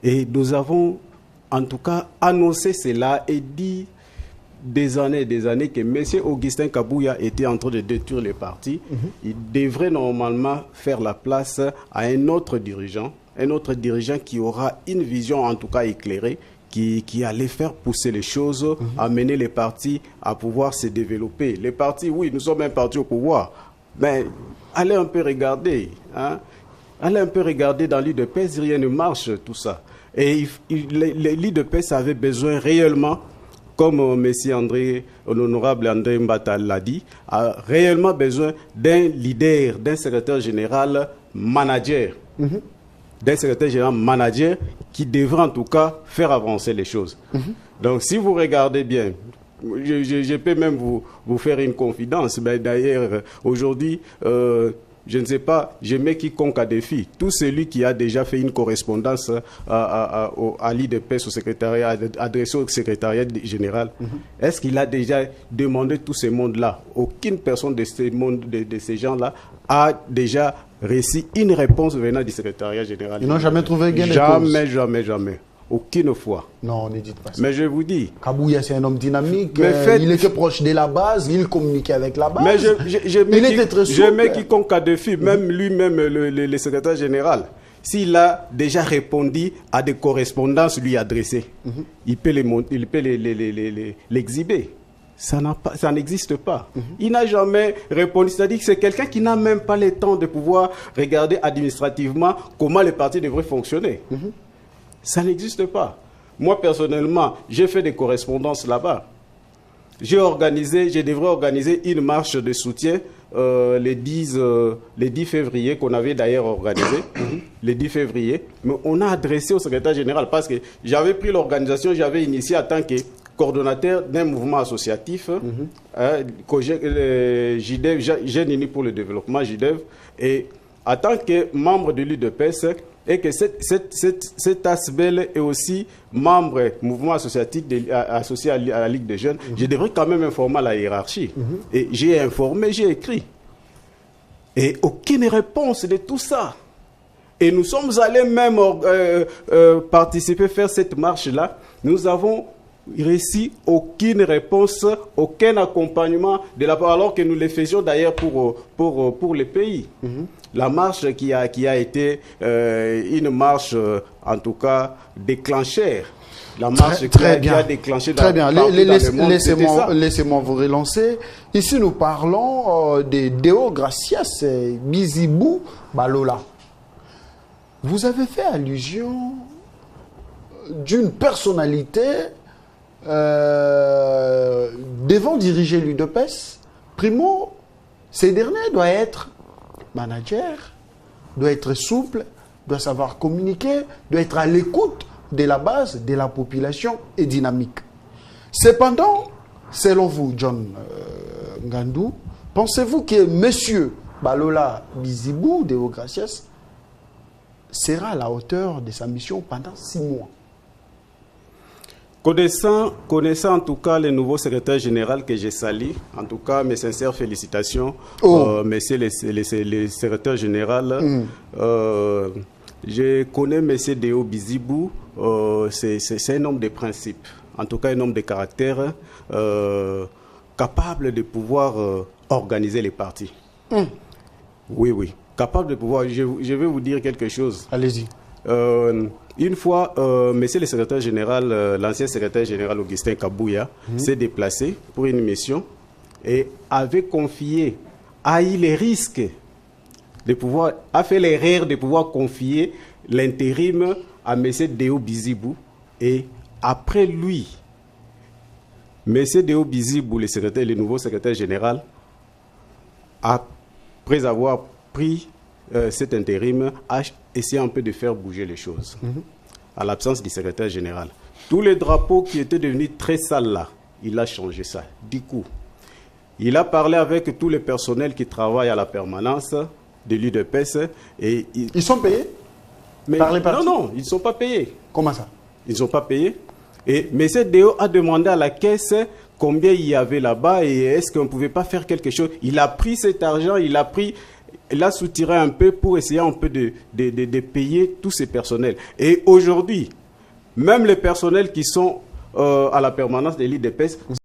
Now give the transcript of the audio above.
Et nous avons en tout cas annoncé cela et dit des années que M. Augustin Kabouya était en train de détruire les partis. Il devrait normalement faire la place à un autre dirigeant qui aura une vision en tout cas éclairée, qui allait faire pousser les choses, amener les partis à pouvoir se développer. Les partis, oui, nous sommes un parti au pouvoir, mais allez un peu regarder, hein? Allez un peu regarder dans l'UDPS, rien ne marche, tout ça. Et l'UDPS avait besoin réellement, comme l'honorable André Mbata l'a dit, a réellement besoin d'un leader, d'un secrétaire général manager. D'un secrétaire général manager qui devrait en tout cas faire avancer les choses. Donc si vous regardez bien, je peux même vous faire une confidence. D'ailleurs, aujourd'hui, je ne sais pas, je mets quiconque à défi. Tout celui qui a déjà fait une correspondance à l'IDPS, au secrétariat, adressé au secrétariat général, est-ce qu'il a déjà demandé tous ces mondes-là? Aucune personne de ces gens-là a déjà reçu une réponse venant du secrétariat général. Ils n'ont jamais trouvé gain de cause? Jamais. Aucune fois. Non, ne dites pas ça. Mais je vous dis. Kabouya, c'est un homme dynamique. Il était proche de la base, il communiquait avec la base. Mais je mets quiconque à défi, même lui-même, le secrétaire général. S'il a déjà répondu à des correspondances lui adressées, il peut l'exhiber. Ça n'existe pas. Il n'a jamais répondu. C'est-à-dire que c'est quelqu'un qui n'a même pas le temps de pouvoir regarder administrativement comment les partis devraient fonctionner. Ça n'existe pas. Moi, personnellement, j'ai fait des correspondances là-bas. Je devrais organiser une marche de soutien les 10 février, qu'on avait d'ailleurs organisé, le 10 février. Mais on a adressé au secrétaire général parce que j'avais pris l'organisation, j'avais initié en tant que coordonnateur d'un mouvement associatif, JDEV, Jeunes Unis pour le Développement, JDEV, et en tant que membre de l'UDPS, et que cet ASBEL est aussi membre mouvement associatif associé à la Ligue des Jeunes, je devrais quand même informer la hiérarchie. Et j'ai informé, j'ai écrit. Et aucune réponse de tout ça. Et nous sommes allés même participer, faire cette marche-là. Nous avons reçu aucune réponse, aucun accompagnement de la part, alors que nous le faisions d'ailleurs pour les pays. La marche qui a été une marche, en tout cas, déclenchère. La marche qui a déclenché très bien. Laissez-moi vous relancer. Ici, nous parlons de Deo Gracias Bizibou Balola. Vous avez fait allusion d'une personnalité devant diriger l'UDPS. Primo, ces derniers doivent être manager, doit être souple, doit savoir communiquer, doit être à l'écoute de la base, de la population et dynamique. Cependant, selon vous, John Ngandou, pensez-vous que M. Balola Bizibou Deo Gracias sera à la hauteur de sa mission pendant 6 mois? Connaissant en tout cas le nouveau secrétaire général que j'ai sali, en tout cas mes sincères félicitations, monsieur le secrétaire général. Je connais monsieur Deo Bizibou, c'est un homme de principe, en tout cas un homme de caractère, capable de pouvoir organiser les partis. Oui, capable de pouvoir. Je vais vous dire quelque chose. Allez-y. Une fois, monsieur le secrétaire général, l'ancien secrétaire général Augustin Kabouya, s'est déplacé pour une mission et avait confié, a eu les risques de pouvoir, a fait l'erreur de pouvoir confier l'intérim à monsieur Deo Bizibou. Et après lui, monsieur Deo Bizibou, le nouveau secrétaire général, après avoir pris cet intérim, a essayé un peu de faire bouger les choses, à l'absence du secrétaire général. Tous les drapeaux qui étaient devenus très sales là, il a changé ça. Du coup, il a parlé avec tous les personnels qui travaillent à la permanence de l'UDPS. Et ils sont payés? Mais non, ils ne sont pas payés. Comment ça? Ils ne sont pas payés. Et M. Deo a demandé à la caisse combien il y avait là-bas et est-ce qu'on ne pouvait pas faire quelque chose. Il a pris cet argent, il a pris Elle a soutiré un peu pour essayer un peu de payer tous ces personnels. Et aujourd'hui, même les personnels qui sont à la permanence de l'IDPS